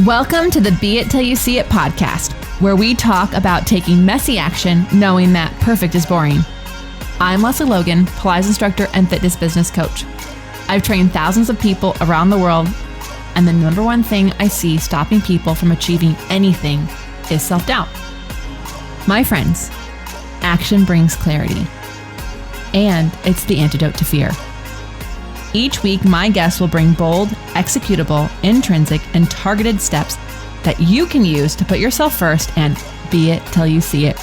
Welcome to the Be It Till You See It podcast, where we talk about taking messy action, knowing that perfect is boring. I'm Lesley Logan, Pilates instructor and fitness business coach. I've trained thousands of people around the world, and the number one thing I see stopping people from achieving anything is self-doubt. My friends, action brings clarity, and it's the antidote to fear. Each week, my guests will bring bold, executable, intrinsic, and targeted steps that you can use to put yourself first and be it till you see it.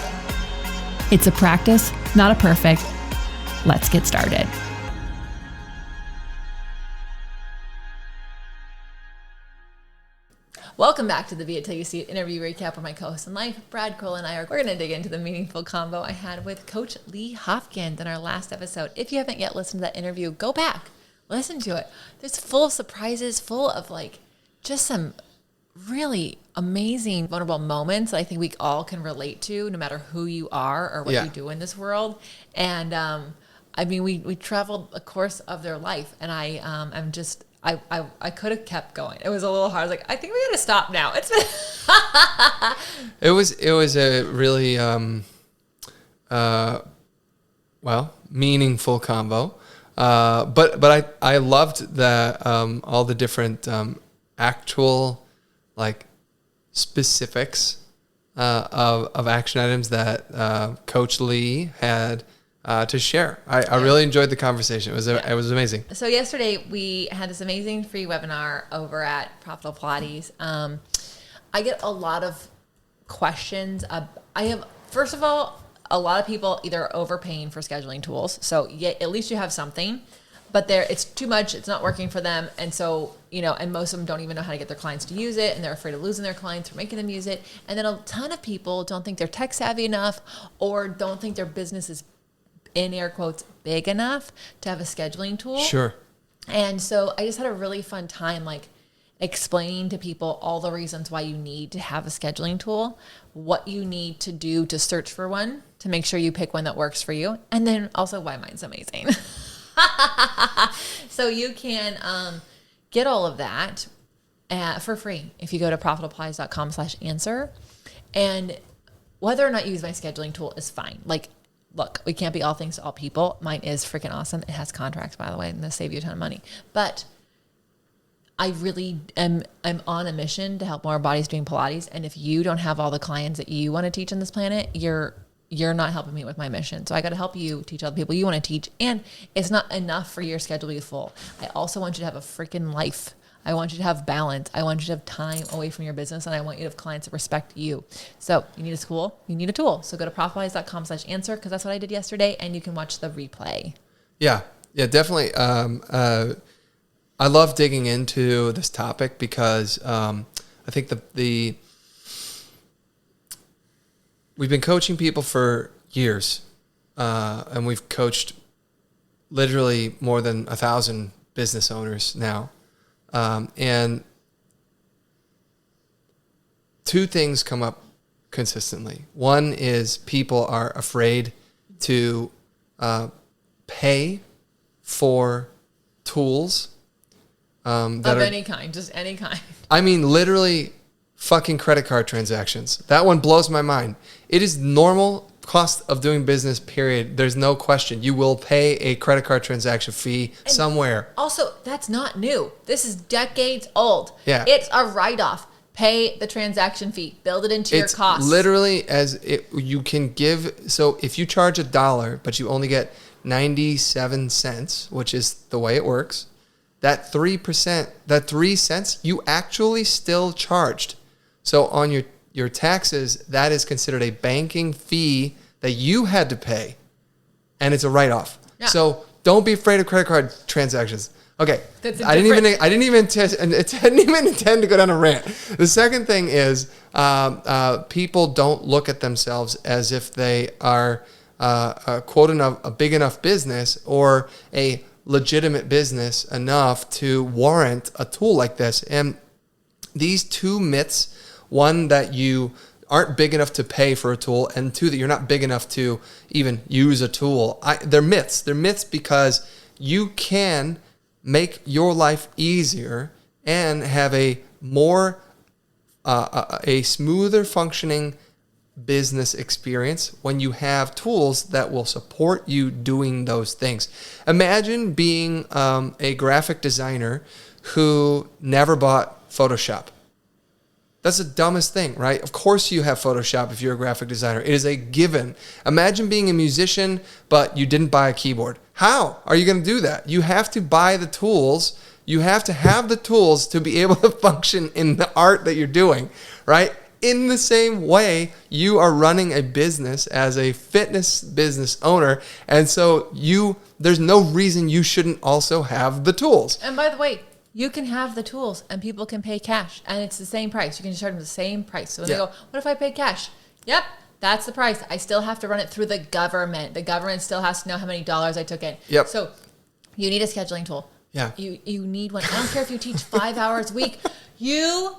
It's a practice, not a perfect. Let's get started. Welcome back to the Be It Till You See It interview recap, where my co-host in life, Brad, Crowell, and we're going to dig into the meaningful combo I had with Coach Lee Hopkins in our last episode. If you haven't yet listened to that interview, go back. Listen to it. It's full of surprises, full of just some really amazing, vulnerable moments that I think we all can relate to, no matter who you are or what you do in this world. And we traveled a course of their life, and I could have kept going. It was a little hard. I was like, I think we got to stop now. It was a really meaningful combo. But I loved that all the different actual specifics of action items that Coach Lee had to share. I really enjoyed the conversation. It was amazing. So yesterday we had this amazing free webinar over at Profitable Pilates. I get a lot of questions. First of all, a lot of people either are overpaying for scheduling tools. So at least you have something, but it's too much. It's not working for them. And so, and most of them don't even know how to get their clients to use it. And they're afraid of losing their clients for making them use it. And then a ton of people don't think they're tech savvy enough, or don't think their business is, in air quotes, big enough to have a scheduling tool. Sure. And so I just had a really fun time, explaining to people all the reasons why you need to have a scheduling tool, what you need to do to search for one, to make sure you pick one that works for you, and then also why mine's amazing. So you can get all of that for free if you go to profitablepilates.com/answer. And whether or not you use my scheduling tool is fine. Look, we can't be all things to all people. Mine is freaking awesome. It has contracts, by the way, and they'll save you a ton of money. But I really I'm on a mission to help more bodies doing Pilates. And if you don't have all the clients that you want to teach on this planet, you're not helping me with my mission. So I got to help you teach other people you want to teach. And it's not enough for your schedule to be full. I also want you to have a freaking life. I want you to have balance. I want you to have time away from your business, and I want you to have clients that respect you. So you need a tool. You need a tool. So go to profitablepilates.com/answer, because that's what I did yesterday, and you can watch the replay. Yeah, definitely. I love digging into this topic because I think we've been coaching people for years, and we've coached literally more than 1,000 business owners now. And two things come up consistently. One is people are afraid to pay for tools of any kind, just any kind. I mean, literally fucking credit card transactions. That one blows my mind. It is normal cost of doing business, period. There's no question. You will pay a credit card transaction fee somewhere. Also, that's not new. This is decades old. Yeah. It's a write-off. Pay the transaction fee. Build it into your costs. It's literally you can give. So if you charge $1, but you only get 97 cents, which is the way it works, that 3%, that 3 cents, you actually still charged. So on your taxes, that is considered a banking fee that you had to pay, and it's a write-off. Yeah. So don't be afraid of credit card transactions. Okay, I didn't even intend to go down a rant. The second thing is people don't look at themselves as if they are a big enough business or a legitimate business enough to warrant a tool like this. And these two myths, one, that you aren't big enough to pay for a tool, and two, that you're not big enough to even use a tool, they're myths. They're myths because you can make your life easier and have a more a smoother functioning business experience when you have tools that will support you doing those things. Imagine being a graphic designer who never bought Photoshop. That's the dumbest thing, right? Of course you have Photoshop if you're a graphic designer. It is a given. Imagine being a musician, but you didn't buy a keyboard. How are you going to do that? You have to buy the tools. You have to have the tools to be able to function in the art that you're doing, right? In the same way, you are running a business as a fitness business owner. And so there's no reason you shouldn't also have the tools. And by the way, you can have the tools and people can pay cash and it's the same price. You can charge them the same price. So when they go, what if I pay cash? Yep, that's the price. I still have to run it through the government. The government still has to know how many dollars I took in. Yep. So you need a scheduling tool. Yeah. You need one. I don't care if you teach 5 hours a week. You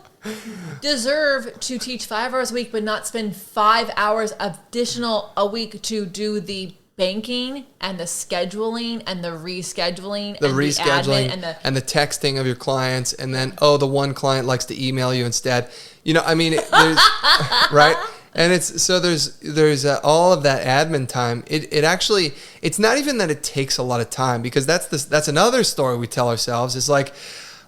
deserve to teach 5 hours a week, but not spend 5 hours additional a week to do the banking and the scheduling and the rescheduling the and rescheduling the admin and the texting of your clients, and then the one client likes to email you instead. I mean, there's right. And there's all of that admin time. It actually, it's not even that it takes a lot of time, because that's another story we tell ourselves. It's like,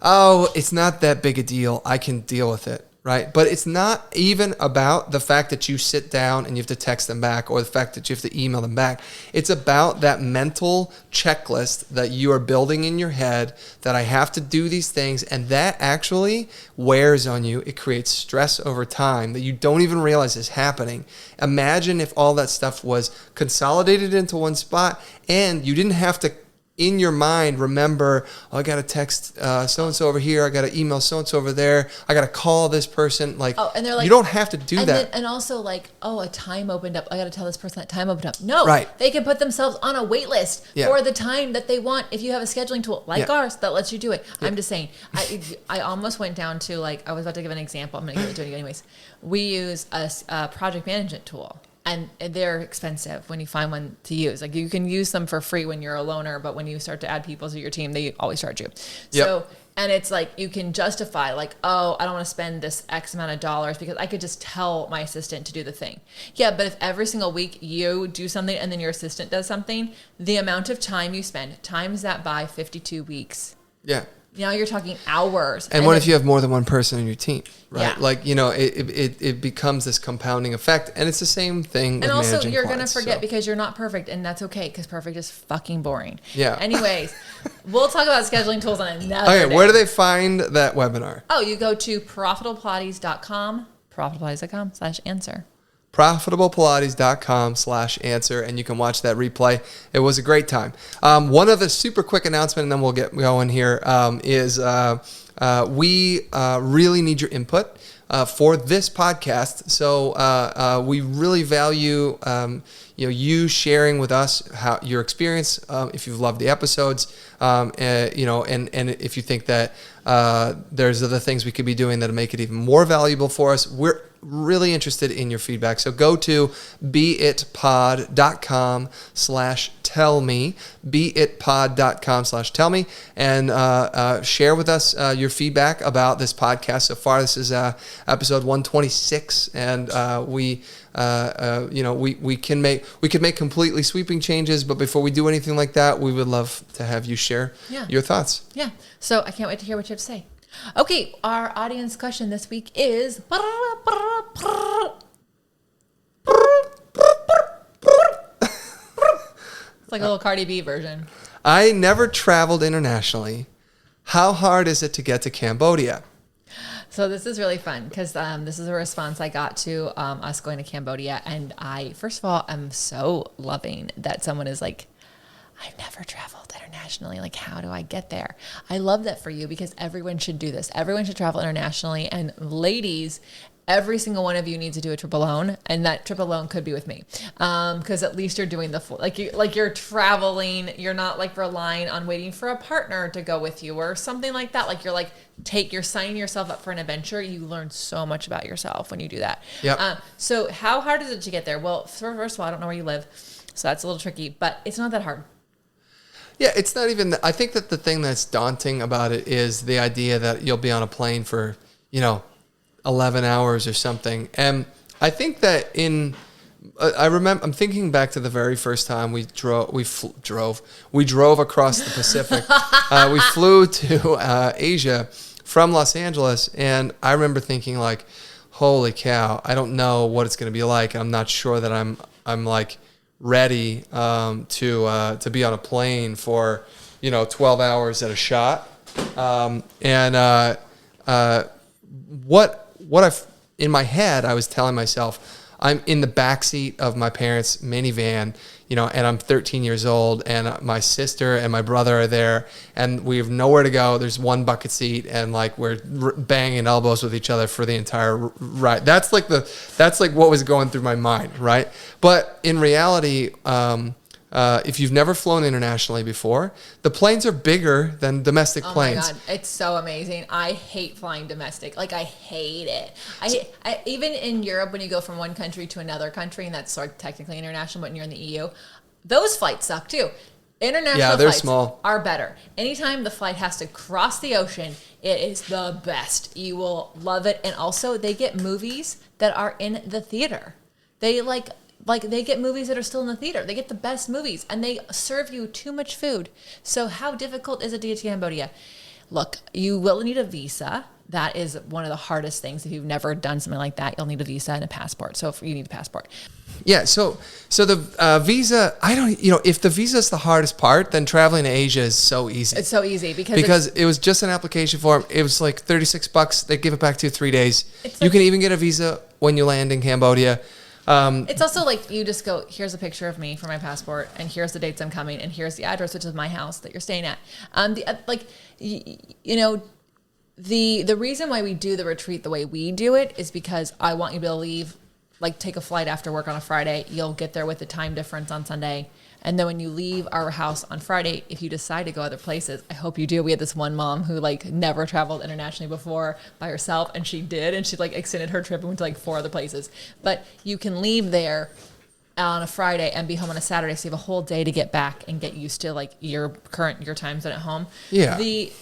oh, it's not that big a deal. I can deal with it, right? But it's not even about the fact that you sit down and you have to text them back, or the fact that you have to email them back. It's about that mental checklist that you are building in your head, that I have to do these things, and that actually wears on you. It creates stress over time that you don't even realize is happening. Imagine if all that stuff was consolidated into one spot and you didn't have to, in your mind, remember, I got to text so-and-so over here. I got to email so-and-so over there. I got to call this person. And they're like, you don't have to do that. And also a time opened up. I got to tell this person that time opened up. No, right. They can put themselves on a wait list for the time that they want. If you have a scheduling tool like ours that lets you do it. I'm just saying, I almost went down to I was about to give an example. I'm going to give it to you anyways. We use a project management tool. And they're expensive when you find one to use. You can use them for free when you're a loner, but when you start to add people to your team, they always charge you. Yep. So, and it's you can justify I don't want to spend this X amount of dollars because I could just tell my assistant to do the thing. Yeah, but if every single week you do something and then your assistant does something, the amount of time you spend, times that by 52 weeks. Yeah. Now you're talking hours. And what if you have more than one person on your team, right? Yeah. It becomes this compounding effect, and it's the same thing. And with also, you're going to clients, forget because you're not perfect, and that's okay because perfect is fucking boring. Yeah. Anyways, we'll talk about scheduling tools on another day. Where do they find that webinar? Oh, you go to profitablepilates.com, profitablepilates.com/answer. profitablepilates.com/answer, and you can watch that replay. It was a great time. One other super quick announcement, and then we'll get going here, is we really need your input for this podcast. So we really value you sharing with us your experience, if you've loved the episodes, and if you think that there's other things we could be doing that'll make it even more valuable for us. We're really interested in your feedback. So go to beitpod.com/tellme, beitpod.com/tellme, and share with us your feedback about this podcast. So far, this is episode 126, and we could make completely sweeping changes, but before we do anything like that, we would love to have you share your thoughts. Yeah. So I can't wait to hear what you have to say. Okay, our audience question this week is it's like a little Cardi B version. I never traveled internationally. How hard is it to get to Cambodia? So this is really fun because this is a response I got to us going to Cambodia. And I, first of all, am so loving that someone is like, I've never traveled internationally. How do I get there? I love that for you because everyone should do this. Everyone should travel internationally. And ladies, every single one of you needs to do a trip alone. And that trip alone could be with me. Because at least you're doing the full, you're traveling. You're not relying on waiting for a partner to go with you or something like that. You're signing yourself up for an adventure. You learn so much about yourself when you do that. Yep. So how hard is it to get there? Well, first of all, I don't know where you live. So that's a little tricky, but it's not that hard. Yeah, it's not even. I think that the thing that's daunting about it is the idea that you'll be on a plane for, 11 hours or something. And I think that I'm thinking back to the very first time we drove across the Pacific. We flew to Asia from Los Angeles, and I remember thinking like, holy cow, I don't know what it's going to be like. I'm not sure that I'm like ready to be on a plane for 12 hours at a shot. In my head, I was telling myself, I'm in the backseat of my parents' minivan, and I'm 13 years old, and my sister and my brother are there, and we have nowhere to go. There's one bucket seat, and like we're banging elbows with each other for the entire ride. That's like what was going through my mind, right? But in reality, if you've never flown internationally before, the planes are bigger than domestic planes. Oh my God, it's so amazing. I hate flying domestic. Like, I hate it. Even in Europe, when you go from one country to another country, and that's sort of technically international, but when you're in the EU, those flights suck too. International they're flights small. Are better. Anytime the flight has to cross the ocean, it is the best. You will love it. And also, they get movies that are in the theater. They they get movies that are still in the theater. They get the best movies, and they serve you too much food. So how difficult is it to get to Cambodia? Look, you will need a visa. That is one of the hardest things. If you've never done something like that, you'll need a visa and a passport. So you need a passport. Yeah. So the visa, if the visa is the hardest part, then traveling to Asia is so easy. It's so easy because it was just an application form. It was like $36. They give it back to you 3 days. You can even get a visa when you land in Cambodia. It's also like you just go, here's a picture of me for my passport, and here's the dates I'm coming, and here's the address, which is my house that you're staying at. The reason why we do the retreat the way we do it is because I want you to be able to leave, like take a flight after work on a Friday. You'll get there with the time difference on Sunday. And then when you leave our house on Friday, if you decide to go other places, I hope you do. We had this one mom who never traveled internationally before by herself, and she did, and she extended her trip and went to 4 other places. But you can leave there on a Friday and be home on a Saturday, so you have a whole day to get back and get used to your time zone at home. Yeah. The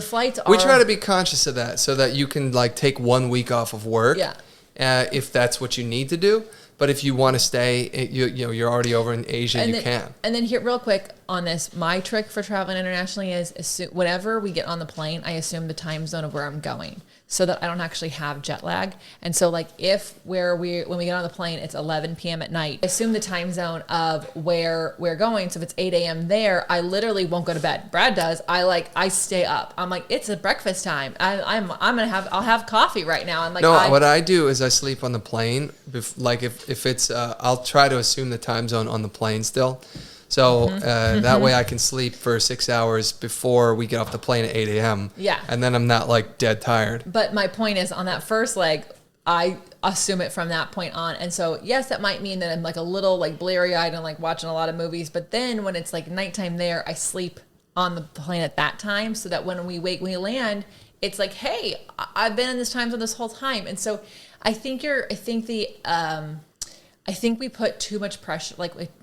flights are. We try to be conscious of that so that you can take 1 week off of work. Yeah. If that's what you need to do. But if you want to stay, you're already over in Asia, you can. And then here, real quick on this, my trick for traveling internationally is whenever we get on the plane, I assume the time zone of where I'm going so that I don't actually have jet lag. And so when we get on the plane, it's 11 p.m. at night, I assume the time zone of where we're going. So if it's 8 a.m. there, I literally won't go to bed. Brad does. I stay up. I'm like, it's a breakfast time. I'll have coffee right now. I'm like, what I do is I sleep on the plane. If it's, I'll try to assume the time zone on the plane still. So that way I can sleep for 6 hours before we get off the plane at 8 a.m. Yeah. And then I'm not dead tired. But my point is, on that first leg, I assume it from that point on. And so, yes, that might mean that I'm a little bleary-eyed and watching a lot of movies. But then when it's nighttime there, I sleep on the plane at that time so that when we land, it's hey, I've been in this time zone this whole time. And so I think we put too much pressure.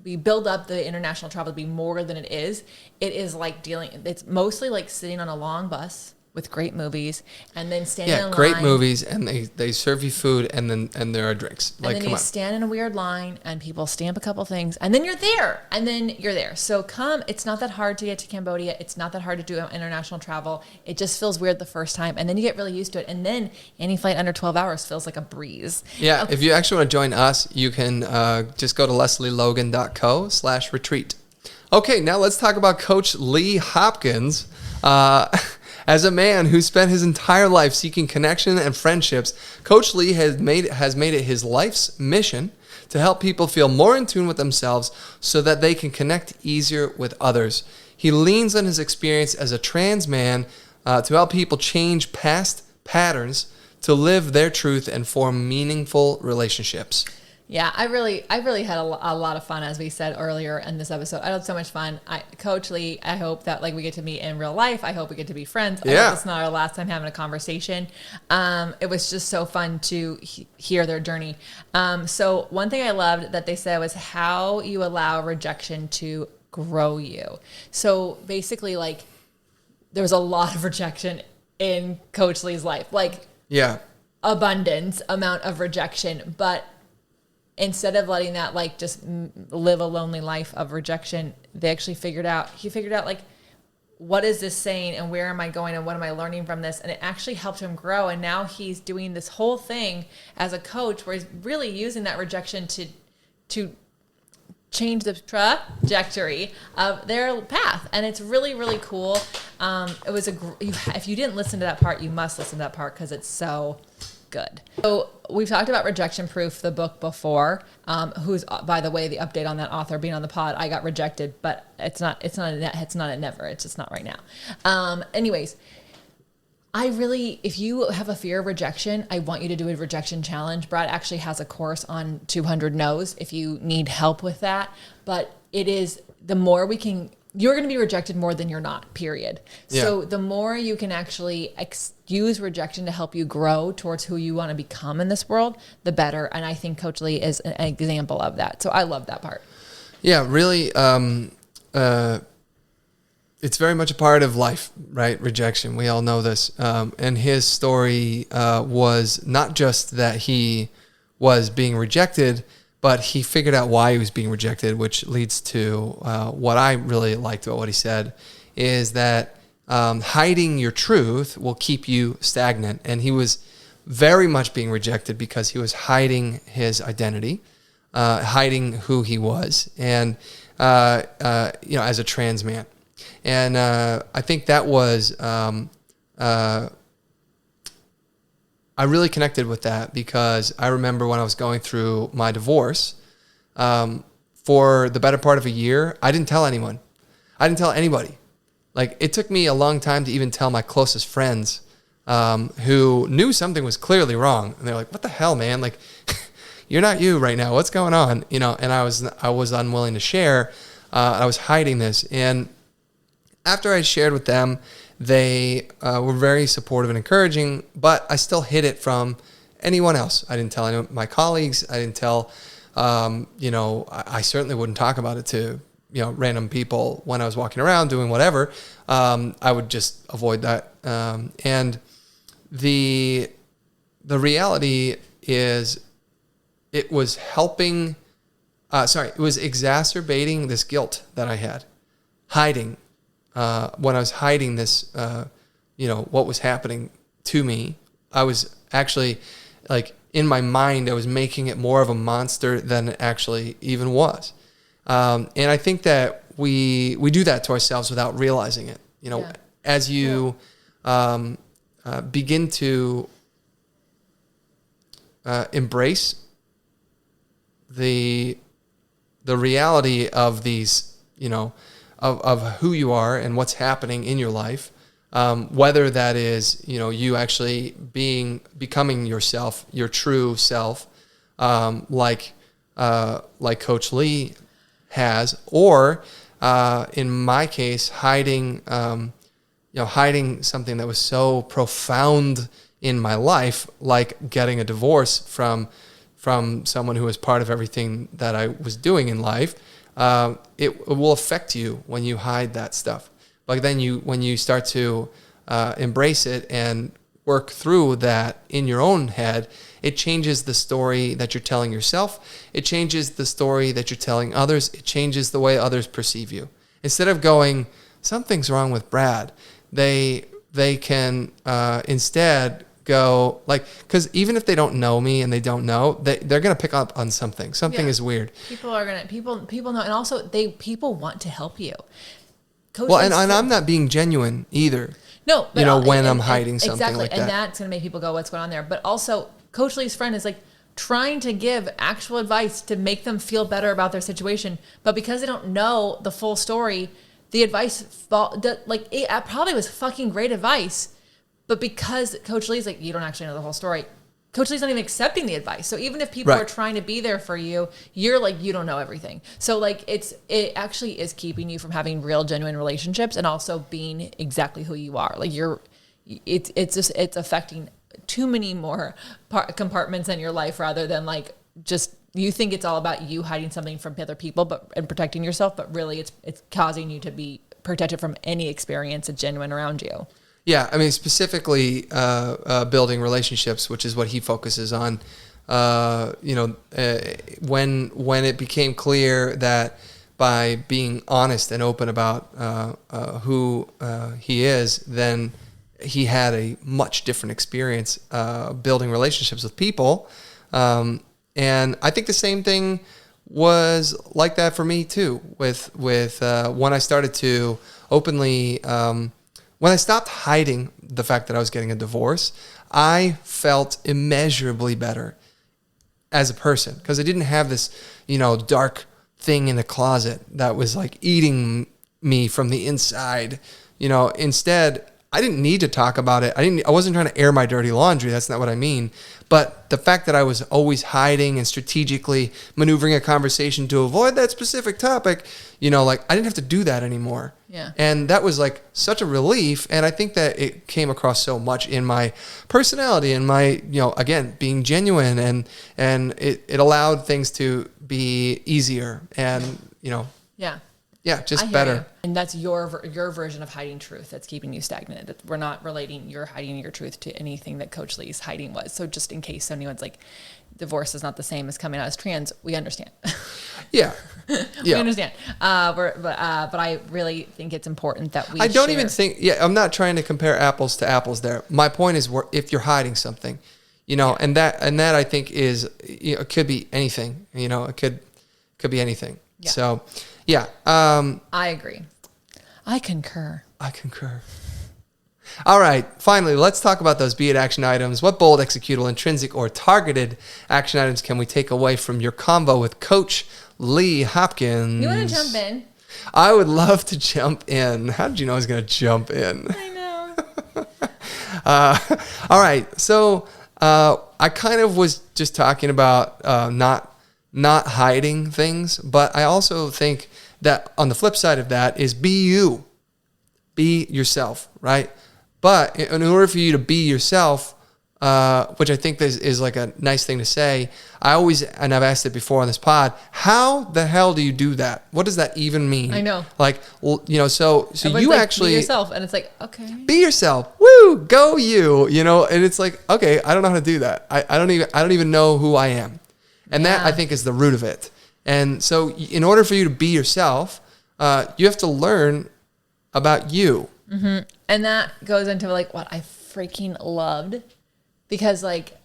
We build up the international travel to be more than it is. It is it's mostly sitting on a long bus with great movies and then standing in line. Yeah, great movies, and they serve you food, and there are drinks. And then you stand in a weird line, and people stamp a couple things, and then you're there. So it's not that hard to get to Cambodia. It's not that hard to do international travel. It just feels weird the first time, and then you get really used to it, and then any flight under 12 hours feels like a breeze. Yeah, okay. If you actually want to join us, you can just go to leslielogan.co/retreat. Okay, now let's talk about Coach Lee Hopkins. As a man who spent his entire life seeking connection and friendships, Coach Lee has made it his life's mission to help people feel more in tune with themselves so that they can connect easier with others. He leans on his experience as a trans man to help people change past patterns to live their truth and form meaningful relationships. Yeah, I really had a lot of fun, as we said earlier in this episode. I had so much fun. Coach Lee, I hope that we get to meet in real life. I hope we get to be friends. I hope it's not our last time having a conversation. It was just so fun to hear their journey. So one thing I loved that they said was how you allow rejection to grow you. So basically, there was a lot of rejection in Coach Lee's life. Yeah. abundance amount of rejection, but instead of letting that like just live a lonely life of rejection, he figured out like, what is this saying and where am I going and what am I learning from this? And it actually helped him grow. And now he's doing this whole thing as a coach where he's really using that rejection to change the trajectory of their path. And it's really, really cool. If you didn't listen to that part, you must listen to that part because it's so good. So we've talked about Rejection Proof, the book before, who's, by the way, the update on that author being on the pod. I got rejected, but it's not a never. It's just not right now. Anyways, if you have a fear of rejection, I want you to do a rejection challenge. Brad actually has a course on 200 no's if you need help with that. But it is, the more you're going to be rejected more than you're not, period. Yeah. So the more you can actually use rejection to help you grow towards who you want to become in this world, the better. And I think Coach Lee is an example of that. So I love that part. Yeah, really. It's very much a part of life, right? Rejection. We all know this. And his story was not just that he was being rejected, but he figured out why he was being rejected, which leads to what I really liked about what he said, is that hiding your truth will keep you stagnant. And he was very much being rejected because he was hiding his identity, hiding who he was, and as a trans man. And I think that was, I really connected with that because I remember when I was going through my divorce, for the better part of a year, I didn't tell anyone. I didn't tell anybody. Like, it took me a long time to even tell my closest friends who knew something was clearly wrong. And they're like, what the hell, man? Like, you're not you right now. What's going on? And I was unwilling to share. I was hiding this. And after I shared with them, they were very supportive and encouraging, but I still hid it from anyone else. I didn't tell any of my colleagues. I didn't tell, I certainly wouldn't talk about it to, random people when I was walking around doing whatever. I would just avoid that. And the reality is it was it was exacerbating this guilt that I had, hiding. When I was hiding this, what was happening to me, I was actually, like, in my mind, I was making it more of a monster than it actually even was. And I think that we do that to ourselves without realizing it. As you begin to embrace the reality of these, of who you are and what's happening in your life, whether that is, you actually becoming yourself, your true self, like Coach Lee has, or in my case, hiding something that was so profound in my life, like getting a divorce from someone who was part of everything that I was doing in life. It will affect you when you hide that stuff. But then when you start to embrace it and work through that in your own head, it changes the story that you're telling yourself. It changes the story that you're telling others. It changes the way others perceive you. Instead of going, something's wrong with Brad, they can instead go, like, because even if they don't know me and they don't know, they're going to pick up on something. Something is weird. People know, and also people want to help you. And I'm not being genuine either. No, but I'm hiding something exactly, like that. And that's going to make people go, what's going on there? But also, Coach Lee's friend is like trying to give actual advice to make them feel better about their situation. But because they don't know the full story, the advice, it probably was fucking great advice. But because Coach Lee's like, you don't actually know the whole story, Coach Lee's not even accepting the advice. So even if people are trying to be there for you, you're like, you don't know everything. So like, it actually is keeping you from having real, genuine relationships and also being exactly who you are. Like it's affecting too many more compartments in your life rather than like just, you think it's all about you hiding something from other people and protecting yourself, but really it's causing you to be protected from any experience that's genuine around you. Yeah, I mean, specifically building relationships, which is what he focuses on. When it became clear that by being honest and open about who he is, then he had a much different experience building relationships with people. And I think the same thing was like that for me too, with when I started to openly, when I stopped hiding the fact that I was getting a divorce, I felt immeasurably better as a person, because I didn't have this, dark thing in the closet that was like eating me from the inside. Instead, I didn't need to talk about it. I wasn't trying to air my dirty laundry. That's not what I mean. But the fact that I was always hiding and strategically maneuvering a conversation to avoid that specific topic, I didn't have to do that anymore. Yeah. And that was like such a relief. And I think that it came across so much in my personality and my, again, being genuine, and it allowed things to be easier and, Yeah. Yeah, just better. You. And that's your version of hiding truth that's keeping you stagnant. We're not relating your hiding your truth to anything that Coach Lee's hiding was. So just in case anyone's like, divorce is not the same as coming out as trans, we understand. Yeah. We understand. But I really think it's important that we I'm not trying to compare apples to apples there. My point is, if you're hiding something, and that I think is, it could be anything, it could be anything. Yeah. So, yeah. I agree. I concur. All right. Finally, let's talk about those beit action items. What bold, executable, intrinsic, or targeted action items can we take away from your convo with Coach Lee Hopkins? You want to jump in? I would love to jump in. How did you know I was going to jump in? I know. All right. So I kind of was just talking about not hiding things, but I also think that on the flip side of that is be you. Be yourself, right? But in order for you to be yourself, which I think is like a nice thing to say, and I've asked it before on this pod, how the hell do you do that? What does that even mean? I know. Like, so you actually... Be yourself, and it's like, okay. Be yourself. Woo! Go you! And it's like, okay, I don't know how to do that. I don't even know who I am. And that, I think, is the root of it. And so in order for you to be yourself, you have to learn about you. Mm-hmm. And that goes into like what I freaking loved, because like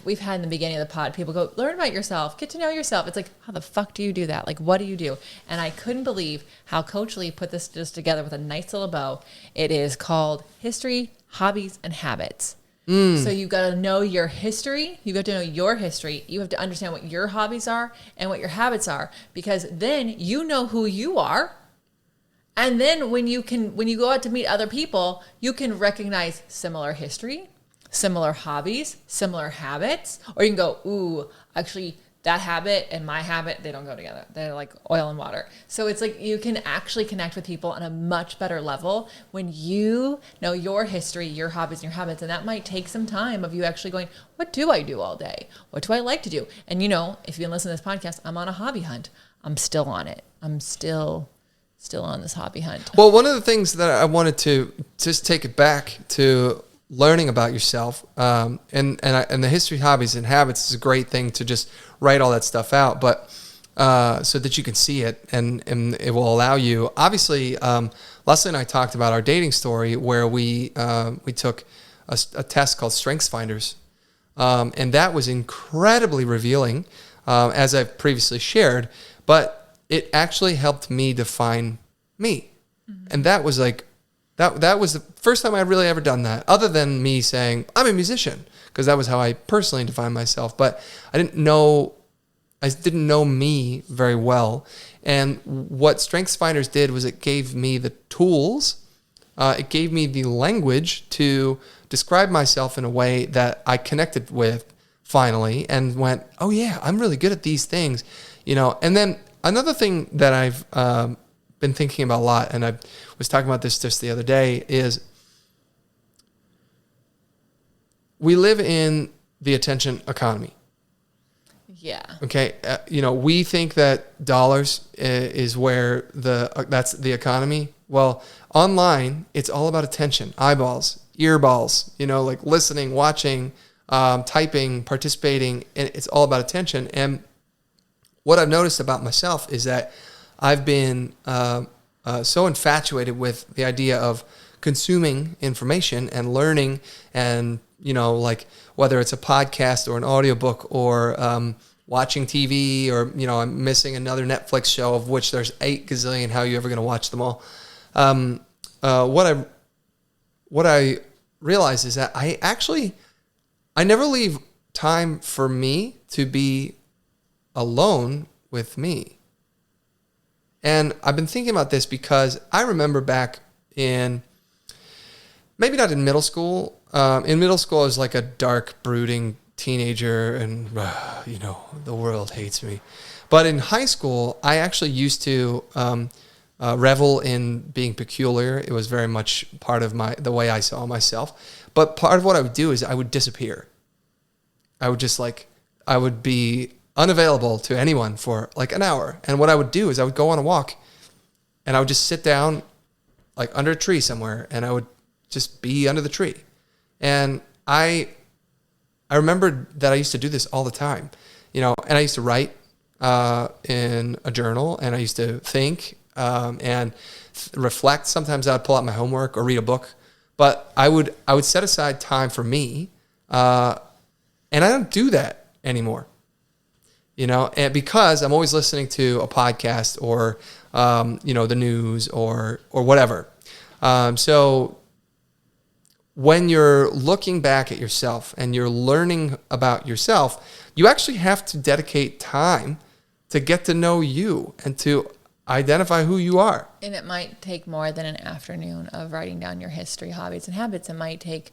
we've had in the beginning of the pod, people go, learn about yourself, get to know yourself. It's like, how the fuck do you do that? Like, what do you do? And I couldn't believe how Coach Lee put this just together with a nice little bow. It is called History, Hobbies, and Habits. So you've got to know your history. You've got to know your history. You have to understand what your hobbies are and what your habits are, because then you know who you are. And then when you go out to meet other people, you can recognize similar history, similar hobbies, similar habits, or you can go, ooh, actually that habit and my habit, they don't go together. They're like oil and water. So it's like you can actually connect with people on a much better level when you know your history, your hobbies, and your habits. And that might take some time of you actually going, what do I do all day? What do I like to do? And if you've been listening to this podcast, I'm on a hobby hunt. I'm still on it. I'm still on this hobby hunt. Well, one of the things that I wanted to just take it back to learning about yourself, and the history, hobbies, and habits is a great thing to just write all that stuff out, but so that you can see it, and it will allow you. Obviously, Lesley and I talked about our dating story where we took a test called Strengths Finders, and that was incredibly revealing, as I've previously shared, but it actually helped me define me, and that was like. That was the first time I'd really ever done that, other than me saying, I'm a musician, because that was how I personally defined myself. But I didn't know me very well. And what Strengths Finders did was it gave me the tools, it gave me the language to describe myself in a way that I connected with finally, and went, oh yeah, I'm really good at these things. And then another thing that I've been thinking about a lot, and I was talking about this just the other day, is we live in the attention economy. Yeah. Okay. We think that dollars is where that's the economy. Well, online, it's all about attention, eyeballs, earballs, like listening, watching, typing, participating, and it's all about attention. And what I've noticed about myself is that I've been so infatuated with the idea of consuming information and learning, and like whether it's a podcast or an audiobook or watching TV, or I'm missing another Netflix show of which there's 8 gazillion. How are you ever going to watch them all? What I realize is that I never leave time for me to be alone with me. And I've been thinking about this because I remember back in, maybe not in middle school. In middle school, I was like a dark, brooding teenager, and the world hates me. But in high school, I actually used to revel in being peculiar. It was very much part of the way I saw myself. But part of what I would do is I would disappear. I would be unavailable to anyone for like an hour. And what I would do is I would go on a walk, and I would just sit down like under a tree somewhere, and I would just be under the tree. And I remembered that I used to do this all the time, and I used to write in a journal, and I used to think and reflect. Sometimes I'd pull out my homework or read a book, but I would set aside time for me, and I don't do that anymore. And because I'm always listening to a podcast or the news or whatever. So when you're looking back at yourself and you're learning about yourself, you actually have to dedicate time to get to know you and to identify who you are. And it might take more than an afternoon of writing down your history, hobbies, and habits. It might take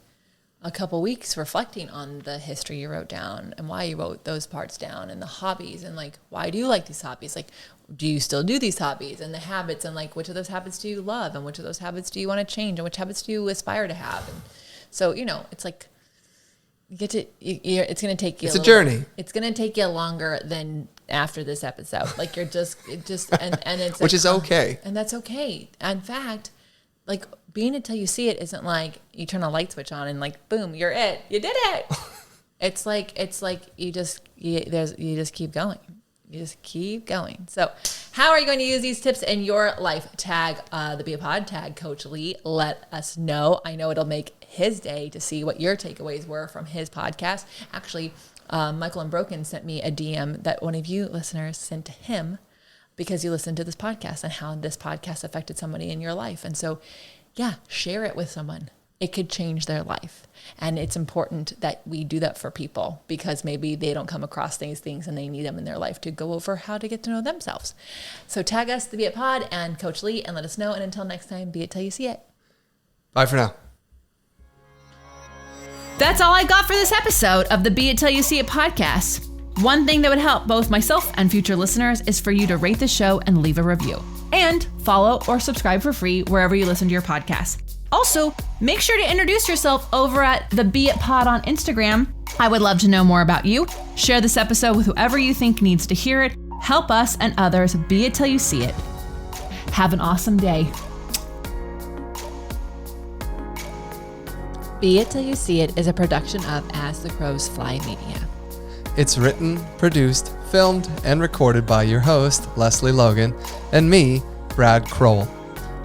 a couple weeks reflecting on the history you wrote down and why you wrote those parts down, and the hobbies, and like, why do you like these hobbies? Like, do you still do these hobbies, and the habits, and like, which of those habits do you love, and which of those habits do you want to change, and which habits do you aspire to have? And so, it's like, it's going to take you. It's a journey. It's going to take you longer than after this episode. Like, and it's which is okay. And that's okay. In fact, like, being it till you see it isn't like you turn a light switch on and like, boom, you're it. You did it. It's like you just keep going. You just keep going. So how are you going to use these tips in your life? Tag the Be a Pod, tag Coach Lee. Let us know. I know it'll make his day to see what your takeaways were from his podcast. Actually, Michael and Broken sent me a DM that one of you listeners sent to him because you listened to this podcast and how this podcast affected somebody in your life. And so, yeah, share it with someone. It could change their life. And it's important that we do that for people because maybe they don't come across these things and they need them in their life to go over how to get to know themselves. So tag us, the Be It Pod and Coach Lee, and let us know. And until next time, be it till you see it. Bye for now. That's all I got for this episode of the Be It Till You See It podcast. One thing that would help both myself and future listeners is for you to rate the show and leave a review. And follow or subscribe for free wherever you listen to your podcast. Also, make sure to introduce yourself over at the Be It Pod on Instagram. I would love to know more about you. Share this episode with whoever you think needs to hear it. Help us and others be it till you see it. Have an awesome day. Be It Till You See It is a production of As the Crows Fly Media. It's written, produced, filmed, and recorded by your host, Lesley Logan, and me, Brad Crowell.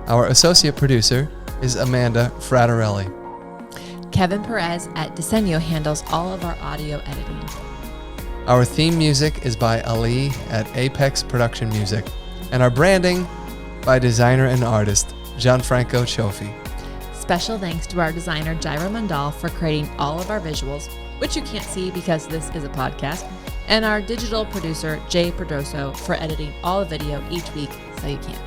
Our associate producer is Amanda Fraterelli. Kevin Perez at Desenio handles all of our audio editing. Our theme music is by Ali at Apex Production Music, and our branding by designer and artist Gianfranco Cioffi. Special thanks to our designer Jairo Mandal for creating all of our visuals, which you can't see because this is a podcast, and our digital producer Jay Perdoso for editing all the video each week so you can.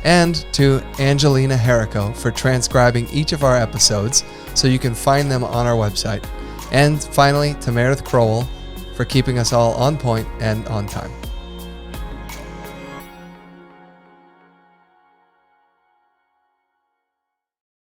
And to Angelina Herrico for transcribing each of our episodes so you can find them on our website. And finally, to Meredith Crowell for keeping us all on point and on time.